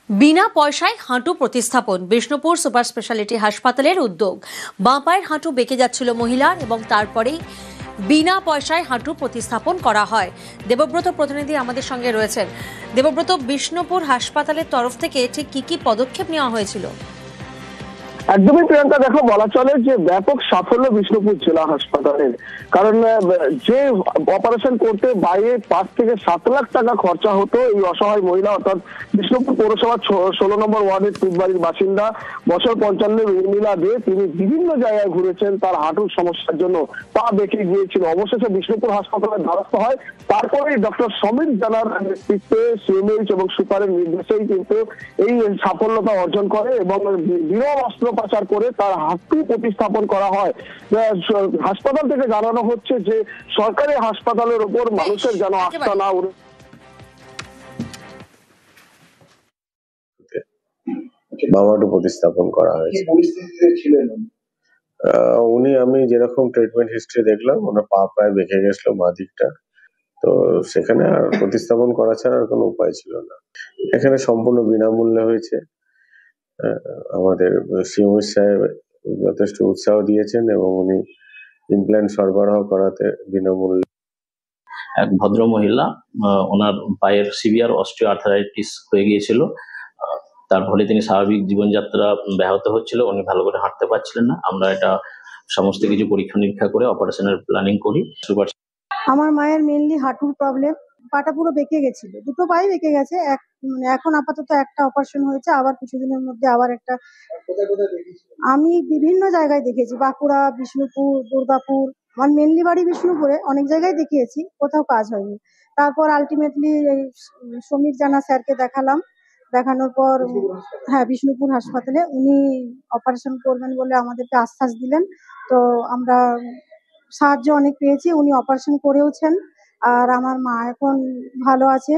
বিনা পয়সায় হাঁটু প্রতিস্থাপন বিষ্ণুপুর সুপার স্পেশালিটি হাসপাতালের উদ্যোগ। বাঁ পায়ের হাঁটু বেঁকে যাচ্ছিল মহিলার এবং তারপরেই বিনা পয়সায় হাঁটু প্রতিস্থাপন করা হয়। দেবব্রত প্রতিনিধি আমাদের সঙ্গে রয়েছেন। দেবব্রত, বিষ্ণুপুর হাসপাতালের তরফ থেকে ঠিক কি পদক্ষেপ নেওয়া হয়েছিল? একদমই প্রিয়াঙ্কা, দেখো, বলা চলে যে ব্যাপক সাফল্য বিষ্ণুপুর জেলা হাসপাতালের। কারণ যে অপারেশন করতে বাইরে 5 থেকে 7 লাখ টাকা খরচা হতো, এই অসহায় মহিলা অর্থাৎ বিষ্ণুপুর পৌরসভা 16 নম্বর ওয়ার্ডের তিনবাড়ির বাসিন্দা বছর 55 উর্মিলা দে, তিনি বিভিন্ন জায়গায় ঘুরেছেন তার হাঁটুর সমস্যার জন্য। পা বেঁকে গিয়েছিল, অবশেষে বিষ্ণুপুর হাসপাতালের দ্বারস্থ হয়। তারপরে ডক্টর সমীর জানার নেতৃত্বে সিএমএইচ এবং সুপারের নির্দেশেই কিন্তু এই সাফল্যতা অর্জন করে এবং বিরল অস্ত্রোপচার করে তার হাঁটু প্রতিস্থাপন করা হয়। হাসপাতাল থেকে জানানো হচ্ছে যে সরকারি হাসপাতালের উপর মানুষের যেন আস্থা না উঠে। বামাটু প্রতিস্থাপন করা হয়েছে। উনি, আমি যেরকম ট্রিটমেন্ট হিস্ট্রি দেখলাম, ওনার পা প্রায় বেঁকে গেছিল বাঁ দিকটা, তো সেখানে আর প্রতিস্থাপন করা ছাড়া আর কোনো উপায় ছিল না। এখানে সম্পূর্ণ বিনামূল্যে হয়েছে। আমাদের সিএমএইচ সাহেব যথেষ্ট উৎসাহ দিয়েছেন এবং উনি ইমপ্ল্যান্ট সরবরাহ করাতে বিনামূল্যে। এক ভদ্র মহিলা, ওনার পায়ের সিভিয়ার অস্টিও আর্থারাইটিস হয়ে গিয়েছিল, তার ফলে তিনি স্বাভাবিক জীবনযাত্রা ব্যাহত হচ্ছিল, উনি ভালো করে হাঁটতে পারছিলেন না। আমরা এটা সমস্ত কিছু পরীক্ষা নিরীক্ষা করে অপারেশনের প্ল্যানিং করি। আমার মায়ের মেইনলি হাঁটুর প্রবলেম, পাটা পুরো বেঁকে গেছিল, দুটো পায়ে বেঁকে গেছে। এখন আপাতত একটা অপারেশন হয়েছে, আবার কিছুদিনের মধ্যে আবার একটা। আমি বিভিন্ন জায়গায় দেখেছি, বাঁকুড়া, বিষ্ণুপুর, দুর্গাপুর। আমার মেনলি বাড়ি বিষ্ণুপুরে, অনেক জায়গায় দেখিয়েছি, কোথাও কাজ হয়নি। তারপর আলটিমেটলি সমীর জানা স্যারকে দেখালাম, দেখানোর পর হ্যাঁ বিষ্ণুপুর হাসপাতালে উনি অপারেশন করবেন বলে আমাদেরকে আশ্বাস দিলেন। তো আমরা সাহায্য অনেক পেয়েছি, উনি অপারেশন করেওছেন আর আমার মা এখন ভালো আছে।